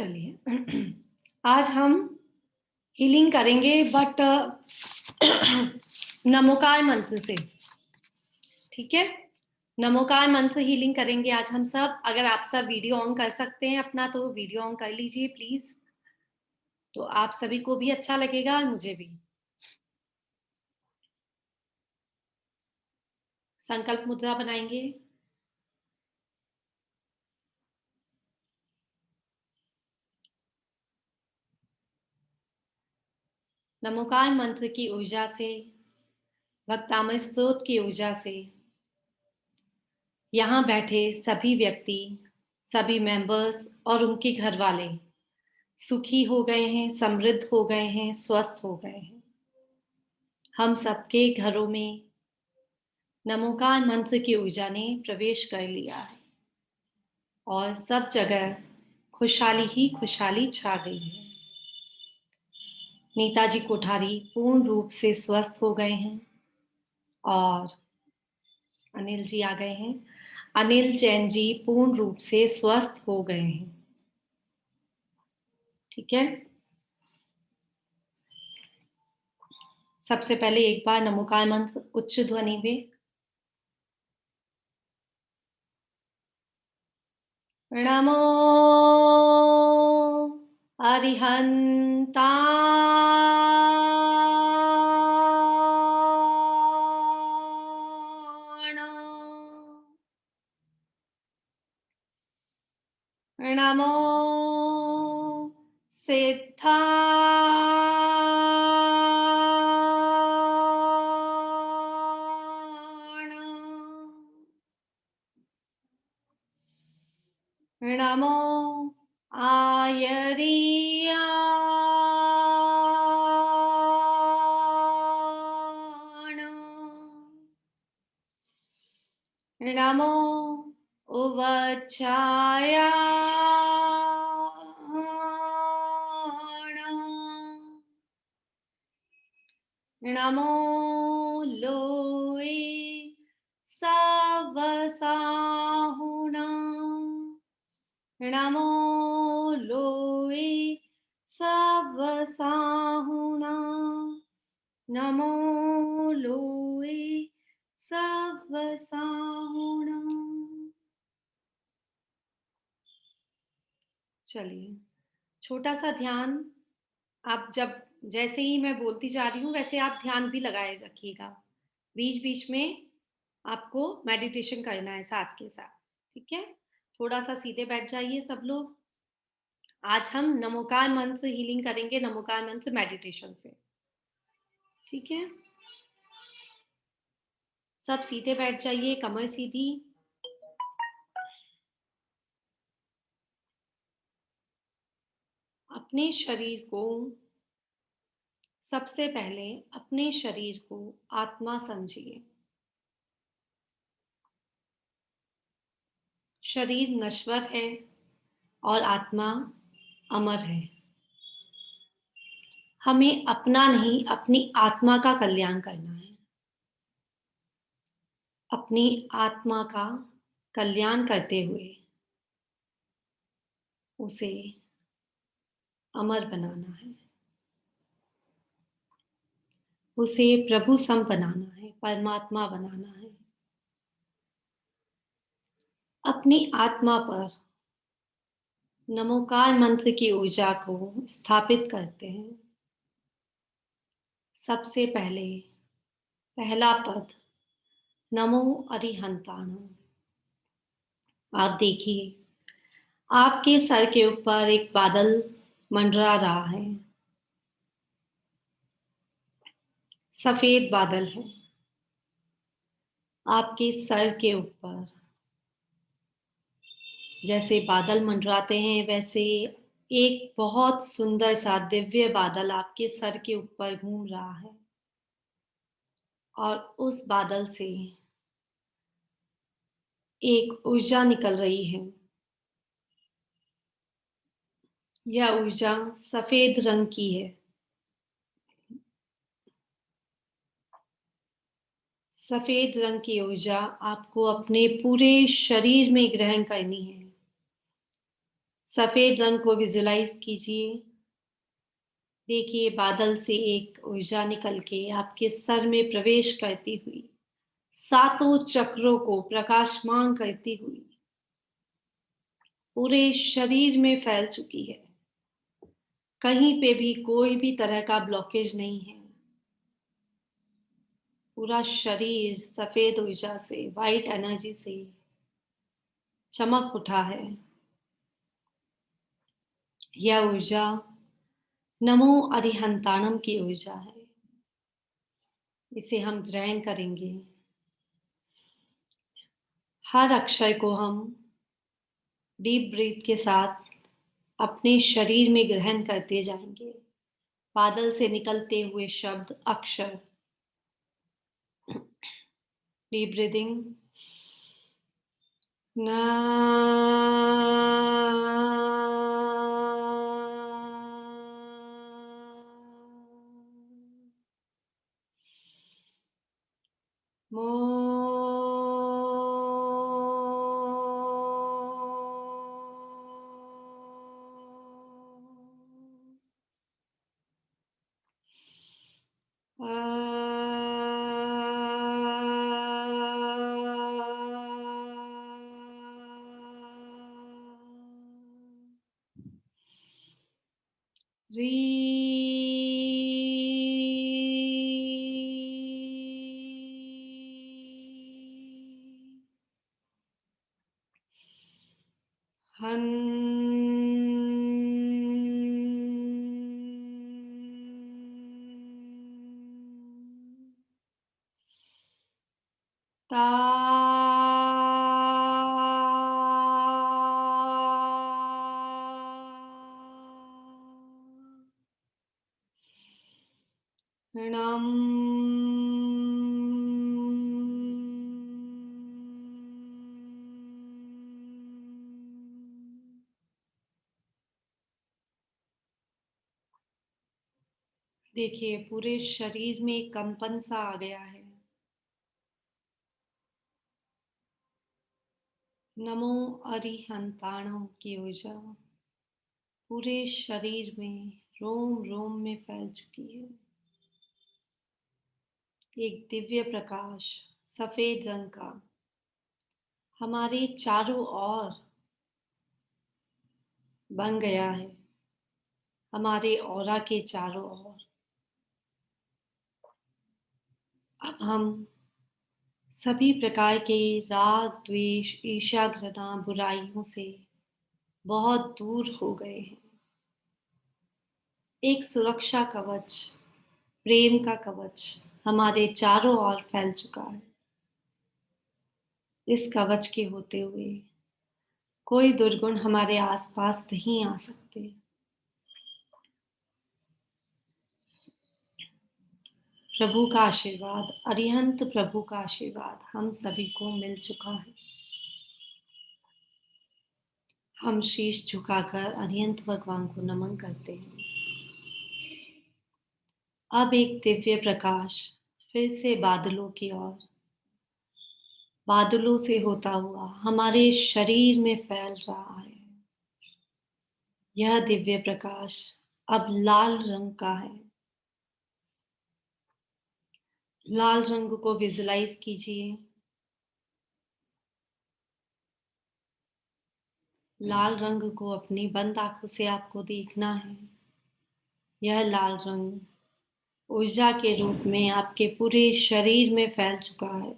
चलिए आज हम हीलिंग करेंगे बट नमोकार मंत्र से। ठीक है, नमोकार मंत्र हीलिंग करेंगे आज हम सब। अगर आप सब वीडियो ऑन कर सकते हैं अपना तो वीडियो ऑन कर लीजिए प्लीज, तो आप सभी को भी अच्छा लगेगा और मुझे भी। संकल्प मुद्रा बनाएंगे। नमोकार मंत्र की ऊर्जा से, भक्तामय स्रोत की ऊर्जा से यहाँ बैठे सभी व्यक्ति, सभी मेंबर्स और उनके घर वाले सुखी हो गए हैं, समृद्ध हो गए हैं, स्वस्थ हो गए हैं। हम सबके घरों में नमोकार मंत्र की ऊर्जा ने प्रवेश कर लिया है और सब जगह खुशहाली ही खुशहाली छा गई है। नेताजी कोठारी पूर्ण रूप से स्वस्थ हो गए हैं और अनिल जी आ गए हैं। अनिल जैन जी पूर्ण रूप से स्वस्थ हो गए हैं। ठीक है, सबसे पहले एक बार नमोकार मंत्र उच्च ध्वनि में। नमो अरिहंता नमो सिद्धा नमो आयरिया नमो उवचाया नमो लोए सवसाहुना नमो लोए सवसाहुना नमो लोए सवसाहुना। चलिए, छोटा सा ध्यान। आप जब जैसे ही मैं बोलती जा रही हूँ वैसे आप ध्यान भी लगाए रखिएगा। बीच बीच में आपको मेडिटेशन करना है साथ के साथ। ठीक है, थोड़ा सा सीधे बैठ जाइए सब लोग। आज हम नमोकार मंत्र हीलिंग करेंगे, नमोकार मंत्र मेडिटेशन से। ठीक है, सब सीधे बैठ जाइए, कमर सीधी। अपने शरीर को, सबसे पहले अपने शरीर को आत्मा समझिए। शरीर नश्वर है और आत्मा अमर है। हमें अपना नहीं, अपनी आत्मा का कल्याण करना है। अपनी आत्मा का कल्याण करते हुए उसे अमर बनाना है, उसे प्रभु सम बनाना है, परमात्मा बनाना है। अपनी आत्मा पर नमोकार मंत्र की ऊर्जा को स्थापित करते हैं। सबसे पहले पहला पद नमो अरिहंताणं। आप देखिए, आपके सर के ऊपर एक बादल मंडरा रहा है। सफेद बादल है आपके सर के ऊपर। जैसे बादल मंडराते हैं वैसे एक बहुत सुंदर सा दिव्य बादल आपके सर के ऊपर घूम रहा है और उस बादल से एक ऊर्जा निकल रही है। यह ऊर्जा सफेद रंग की है। सफेद रंग की ऊर्जा आपको अपने पूरे शरीर में ग्रहण करनी है। सफेद रंग को विजुलाइज कीजिए। देखिए बादल से एक ऊर्जा निकल के आपके सर में प्रवेश करती हुई सातों चक्रों को प्रकाशमान करती हुई पूरे शरीर में फैल चुकी है। कहीं पे भी कोई भी तरह का ब्लॉकेज नहीं है। पूरा शरीर सफेद ऊर्जा से, वाइट एनर्जी से चमक उठा है। यह ऊर्जा नमो अरिहंताणम की ऊर्जा है। इसे हम ग्रहण करेंगे। हर अक्षर को हम डीप ब्रीथ के साथ अपने शरीर में ग्रहण करते जाएंगे। बादल से निकलते हुए शब्द, अक्षर। Deep breathing. ना मो री हन ता णम देखिए पूरे शरीर में एक कंपन सा आ गया है। नमो अरिहंताणम की ऊर्जा पूरे शरीर में रोम रोम में फैल चुकी है। एक दिव्य प्रकाश सफेद रंग का हमारे चारों ओर बन गया है। हमारे ऑरा के चारों ओर अब हम सभी प्रकार के राग, द्वेष, ईर्ष्या, घृणा, बुराइयों से बहुत दूर हो गए हैं। एक सुरक्षा कवच, प्रेम का कवच हमारे चारों ओर फैल चुका है। इस कवच के होते हुए कोई दुर्गुण हमारे आसपास नहीं आ सकते। प्रभु का आशीर्वाद, अरिहंत प्रभु का आशीर्वाद हम सभी को मिल चुका है। हम शीश झुकाकर अरिहंत भगवान को नमन करते हैं। अब एक दिव्य प्रकाश फिर से बादलों की ओर, बादलों से होता हुआ हमारे शरीर में फैल रहा है। यह दिव्य प्रकाश अब लाल रंग का है। लाल रंग को विजुलाइज कीजिए। लाल रंग को अपनी बंद आंखों से आपको देखना है। यह लाल रंग ऊर्जा के रूप में आपके पूरे शरीर में फैल चुका है।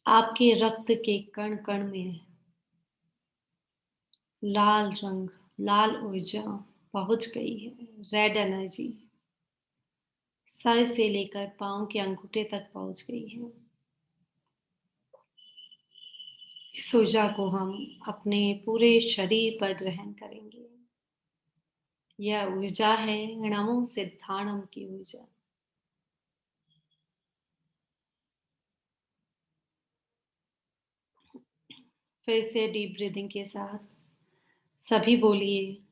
आपके रक्त के कण कण में लाल रंग, लाल ऊर्जा पहुंच गई है। रेड एनर्जी सर से लेकर पांव के अंगूठे तक पहुंच गई है। इस ऊर्जा को हम अपने पूरे शरीर पर ग्रहण करेंगे। यह ऊर्जा है नमो सिद्धाणम की ऊर्जा। फिर से डीप ब्रीदिंग के साथ सभी बोलिए,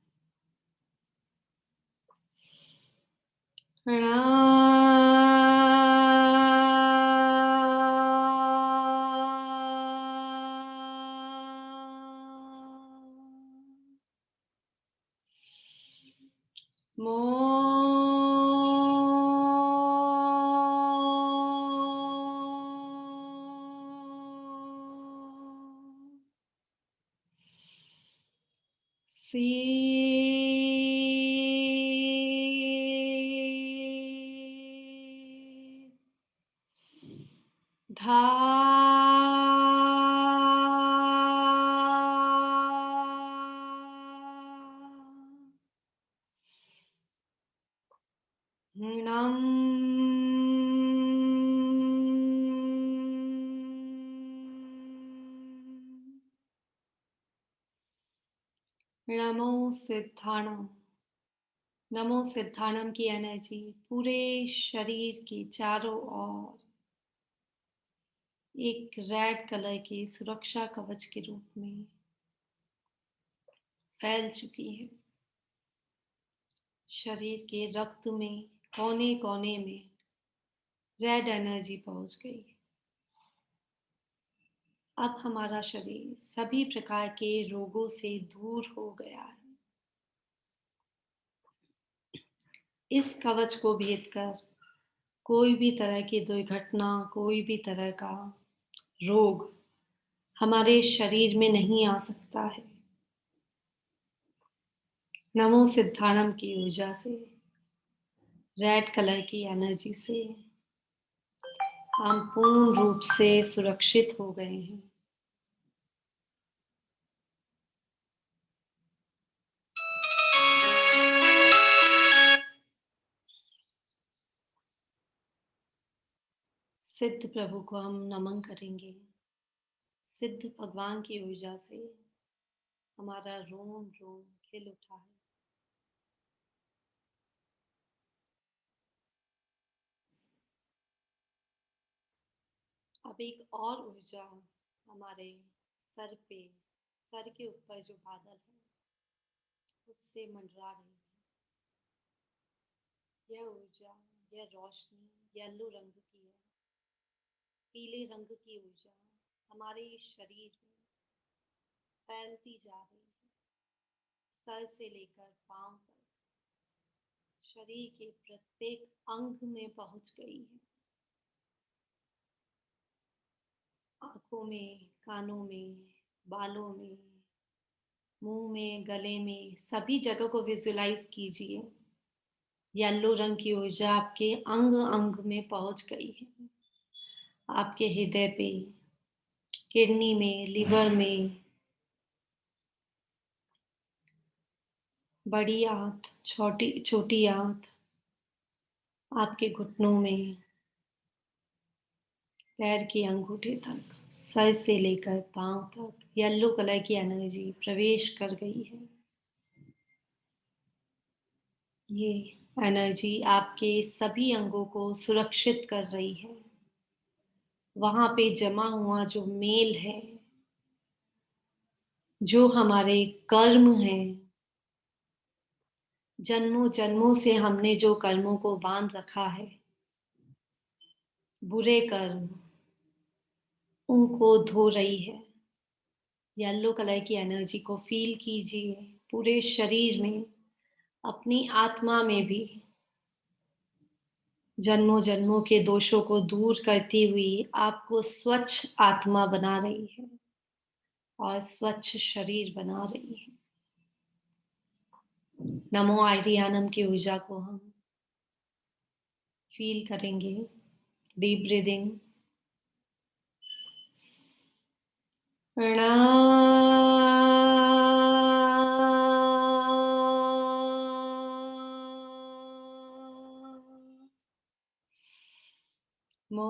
मो सी धा णम् नमो सिद्धाणम। नमो सिद्धाणम की एनर्जी पूरे शरीर के चारों ओर एक रेड कलर के सुरक्षा कवच के रूप में फैल चुकी है। शरीर के रक्त में कोने कोने में रेड एनर्जी पहुंच गई। अब हमारा शरीर सभी प्रकार के रोगों से दूर हो गया है। इस कवच को भेद कर कोई भी तरह की दुर्घटना, कोई भी तरह का रोग हमारे शरीर में नहीं आ सकता है। नमो सिद्धाणम की ऊर्जा से, रेड कलर की एनर्जी से हम पूर्ण रूप से सुरक्षित हो गए हैं। सिद्ध प्रभु को हम नमन करेंगे। सिद्ध भगवान की ऊर्जा से हमारा रोम रोम खिल उठा है। अब एक और ऊर्जा हमारे सर पे, सर के ऊपर जो बादल है उससे मंडरा रही है। यह ऊर्जा, यह रोशनी येलो रंग की है। पीले रंग की ऊर्जा हमारे शरीर में फैलती जा रही है। सर से लेकर पांव तक शरीर के प्रत्येक अंग में पहुंच गई है। आंखों में, कानों में, बालों में, मुंह में, गले में, सभी जगह को विजुलाइज कीजिए। येलो रंग की ऊर्जा आपके अंग अंग में पहुंच गई है। आपके हृदय पे, किडनी में, लिवर में, बड़ी आंत, छोटी छोटी आंत, आपके घुटनों में, पैर की अंगूठे तक, सर से लेकर पांव तक येलो कलर की एनर्जी प्रवेश कर गई है। ये एनर्जी आपके सभी अंगों को सुरक्षित कर रही है। वहां पे जमा हुआ जो मेल है, जो हमारे कर्म हैं, जन्मों जन्मों से हमने जो कर्मों को बांध रखा है, बुरे कर्म, उनको धो रही है। येलो कलर की एनर्जी को फील कीजिए पूरे शरीर में, अपनी आत्मा में भी। जन्मों जन्मों के दोषों को दूर करती हुई आपको स्वच्छ आत्मा बना रही है और स्वच्छ शरीर बना रही है। नमो आयरियानम की ऊर्जा को हम फील करेंगे। Deep breathing. मो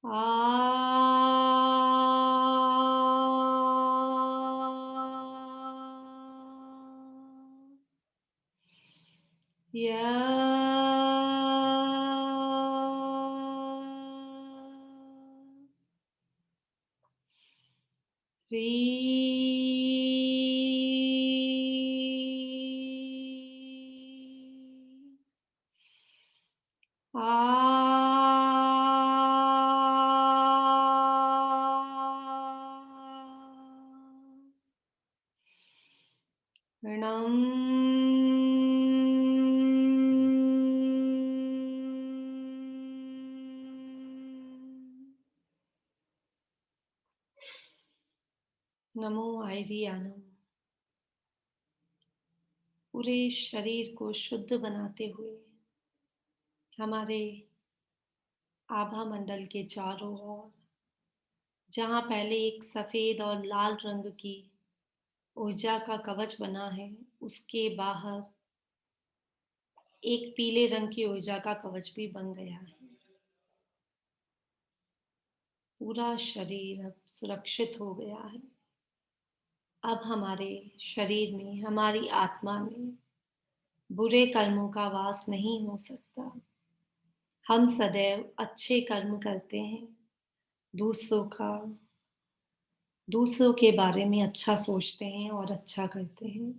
आ या री आ नमो आयरियानम। पूरे शरीर को शुद्ध बनाते हुए हमारे आभा मंडल के चारों ओर, जहाँ पहले एक सफेद और लाल रंग की ऊर्जा का कवच बना है, उसके बाहर एक पीले रंग की ऊर्जा का कवच भी बन गया है। पूरा शरीर अब सुरक्षित हो गया है। अब हमारे शरीर में, हमारी आत्मा में बुरे कर्मों का वास नहीं हो सकता। हम सदैव अच्छे कर्म करते हैं, दूसरों का दूसरों के बारे में अच्छा सोचते हैं और अच्छा करते हैं।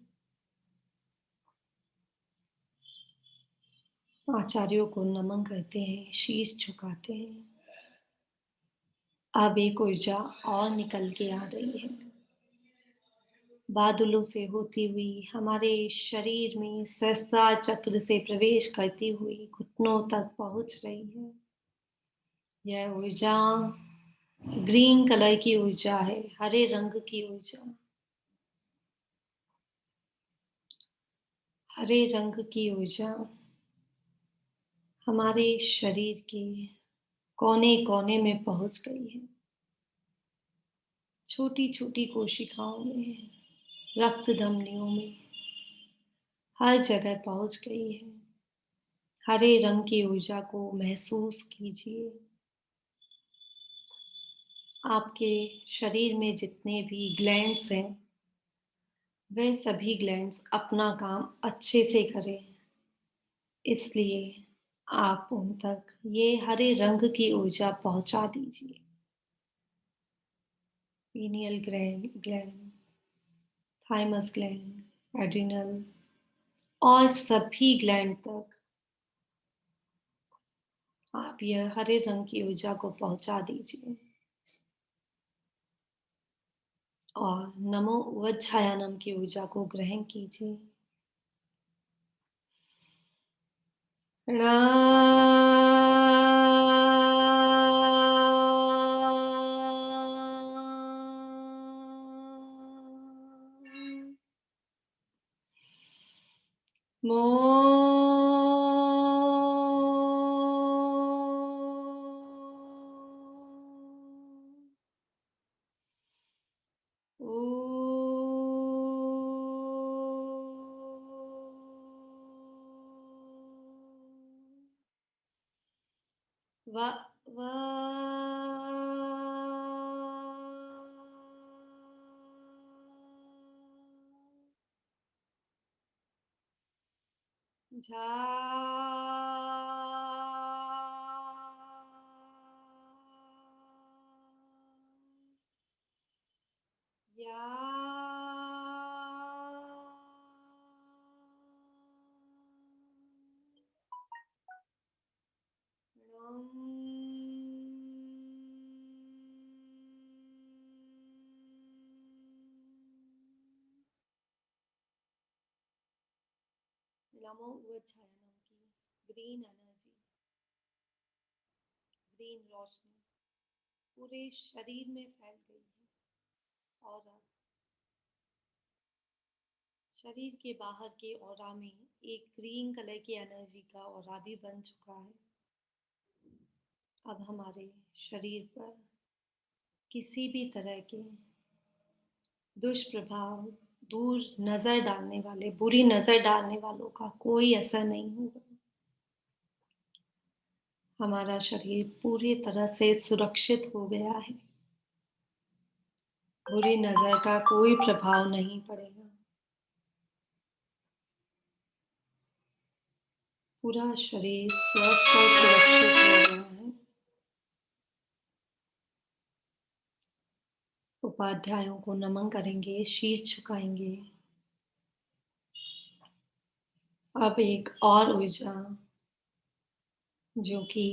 आचार्यों को नमन करते हैं, शीश झुकाते हैं। अब एक ऊर्जा और निकल के आ रही है, बादलों से होती हुई हमारे शरीर में सहस्त्रार चक्र से प्रवेश करती हुई घुटनों तक पहुंच रही है। यह ऊर्जा ग्रीन कलर की ऊर्जा है, हरे रंग की ऊर्जा। हरे रंग की ऊर्जा हमारे शरीर के कोने कोने में पहुंच गई है। छोटी छोटी कोशिकाओं में, रक्त धमनियों में, हर जगह पहुंच गई है। हरे रंग की ऊर्जा को महसूस कीजिए। आपके शरीर में जितने भी ग्लैंड्स हैं, वे सभी ग्लैंड्स अपना काम अच्छे से करें, इसलिए आप उन तक ये हरे रंग की ऊर्जा पहुंचा दीजिए। Pineal gland, thymus gland, adrenal और सभी ग्लैंड तक आप यह हरे रंग की ऊर्जा को पहुंचा दीजिए। और नमो वज्रयानम की ऊर्जा को ग्रहण कीजिए। मो वा वा झा या नमो वज्रयानम की ग्रीन एनर्जी, ग्रीन रोशनी पूरे शरीर में फैल गई है। और अब शरीर के बाहर के ऑरा में एक ग्रीन कलर की एनर्जी का ऑरा भी बन चुका है। अब हमारे शरीर पर किसी भी तरह के दुष्प्रभाव, दूर नजर डालने वाले, बुरी नजर डालने वालों का कोई असर नहीं होगा। हमारा शरीर पूरी तरह से सुरक्षित हो गया है। बुरी नजर का कोई प्रभाव नहीं पड़ेगा। पूरा शरीर स्वस्थ और सुरक्षित हो गया है। उपाध्यायों को नमन करेंगे, शीश झुकाएंगे। अब एक और ऊर्जा जो कि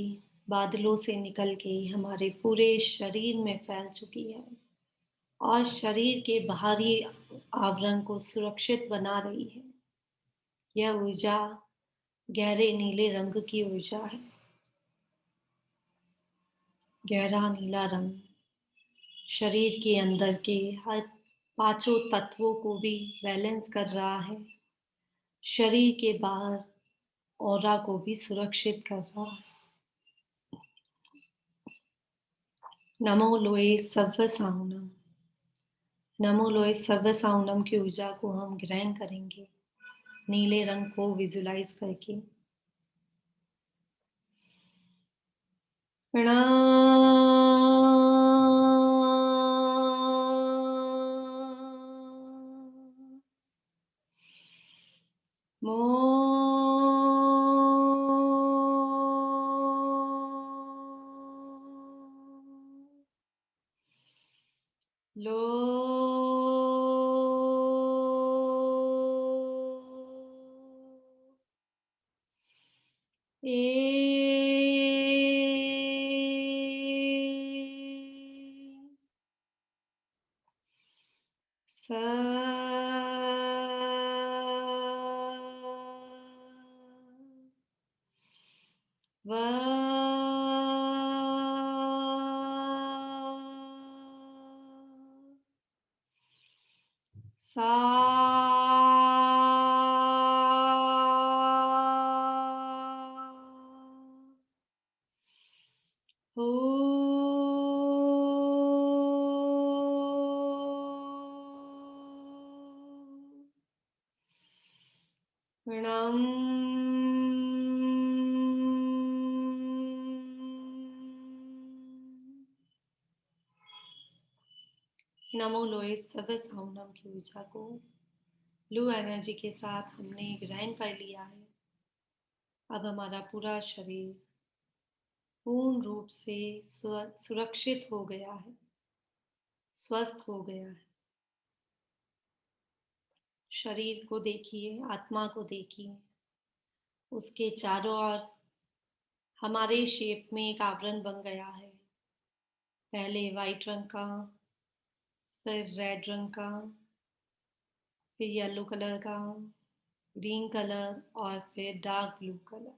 बादलों से निकल के हमारे पूरे शरीर में फैल चुकी है और शरीर के बाहरी आवरण को सुरक्षित बना रही है। यह ऊर्जा गहरे नीले रंग की ऊर्जा है। गहरा नीला रंग शरीर के अंदर के हर पांचों तत्वों को भी बैलेंस कर रहा है, शरीर के बाहर ऑरा को भी सुरक्षित कर रहा है। नमो लोए सव्व साउनम, नमो लोए सव्व साउनम की ऊर्जा को हम ग्रहण करेंगे नीले रंग को विजुलाइज करके। लो ए स व सा हो प्रणाम। नमो लोए सव्य साउंडम की ऊर्जा को ब्लू एनर्जी के साथ हमने ग्रहण कर लिया है। अब हमारा पूरा शरीर पूर्ण रूप से सुरक्षित हो गया है, स्वस्थ हो गया है। शरीर को देखिए, आत्मा को देखिए, उसके चारों ओर हमारे शेप में एक आवरण बन गया है। पहले वाइट रंग का, फिर रेड रंग का, फिर येलो कलर का, ग्रीन कलर और फिर डार्क ब्लू कलर।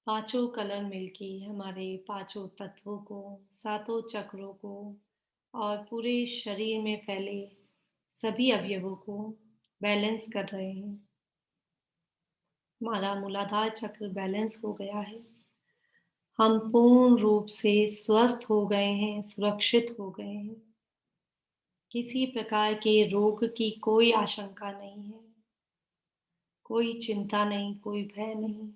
पांचों कलर मिलके हमारे पांचों तत्वों को, सातों चक्रों को और पूरे शरीर में फैले सभी अवयवों को बैलेंस कर रहे हैं। हमारा मूलाधार चक्र बैलेंस हो गया है। हम पूर्ण रूप से स्वस्थ हो गए हैं, सुरक्षित हो गए हैं। किसी प्रकार के रोग की कोई आशंका नहीं है, कोई चिंता नहीं, कोई भय नहीं,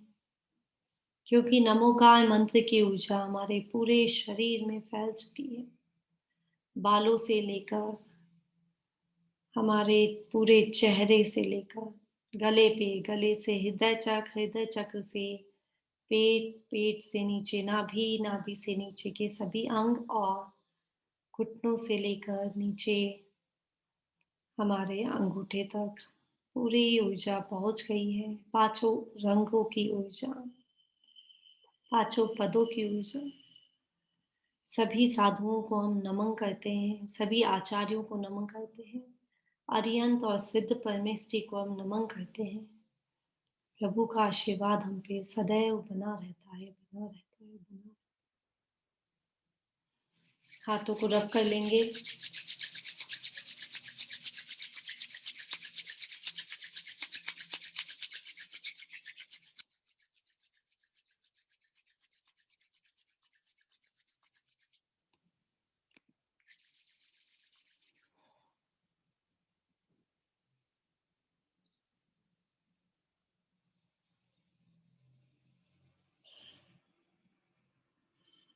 क्योंकि नमोकार मंत्र की ऊर्जा हमारे पूरे शरीर में फैल चुकी है। बालों से लेकर हमारे पूरे चेहरे से लेकर गले पे, गले से हृदय चक्र, हृदय चक्र से पेट, पेट से नीचे नाभि, नाभि से नीचे के सभी अंग और घुटनों से लेकर नीचे हमारे अंगूठे तक पूरी ऊर्जा पहुंच गई है। पांचों रंगों की ऊर्जा, पांचों पदों की ऊर्जा। सभी साधुओं को हम नमन करते हैं, सभी आचार्यों को नमन करते हैं, अरिहंत और सिद्ध परमेष्टि को हम नमन करते हैं। प्रभु का आशीर्वाद हम पे सदैव बना रहता है, बना रहता है, बना। हाथों को रब कर लेंगे।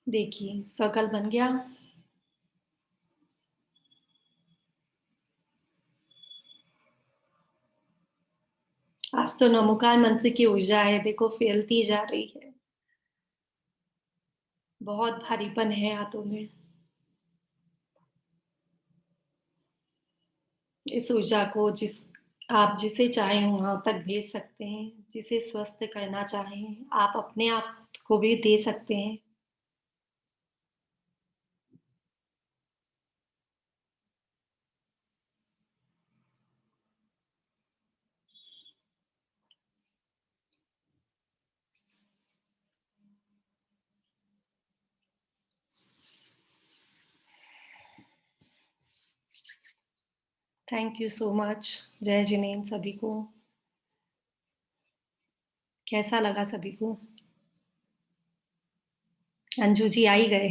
देखिए सर्कल बन गया। आज तो नमोकार मंत्र की ऊर्जा है, देखो फैलती जा रही है। बहुत भारीपन है हाथों में। इस ऊर्जा को आप जिसे चाहें वहां तक भेज सकते हैं, जिसे स्वस्थ करना चाहें आप अपने आप को भी दे सकते हैं। Thank you so much. जय जिनेंद्र सभी को। कैसा लगा सभी को? अंजू जी आ ही गए।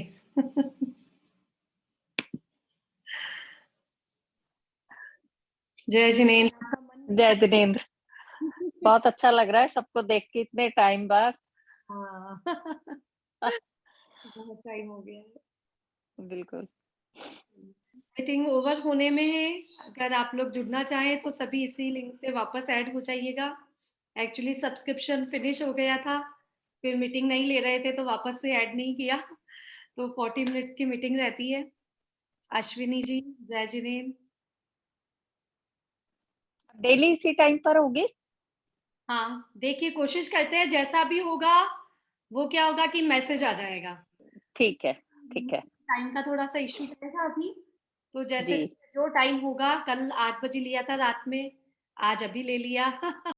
जय जिनेंद्र, आपका मन नहीं जय लगा? दिनेंद्र। बहुत अच्छा लग रहा है सबको देख के इतने टाइम बाद। हाँ। बहुत टाइम हो गया है। बिल्कुल। मीटिंग ओवर होने में है। अगर आप लोग जुड़ना चाहें तो सभी इसी लिंक से वापस ऐड हो जाइएगा। एक्चुअली सब्सक्रिप्शन फिनिश हो गया था, फिर मीटिंग नहीं ले रहे थे तो वापस से ऐड नहीं किया। तो 40 मिनट्स की मीटिंग रहती है। अश्विनी जी, जय जिनेंद्र। डेली इसी टाइम पर होगी। हाँ, देखिए कोशिश करते हैं जैसा भी होगा। वो क्या होगा कि मैसेज आ जाएगा। ठीक है। ठीक है। टाइम का थोड़ा सा इश्यू रहेगा अभी। तो जैसे जी। जो टाइम होगा, कल 8 बजे लिया था रात में, आज अभी ले लिया।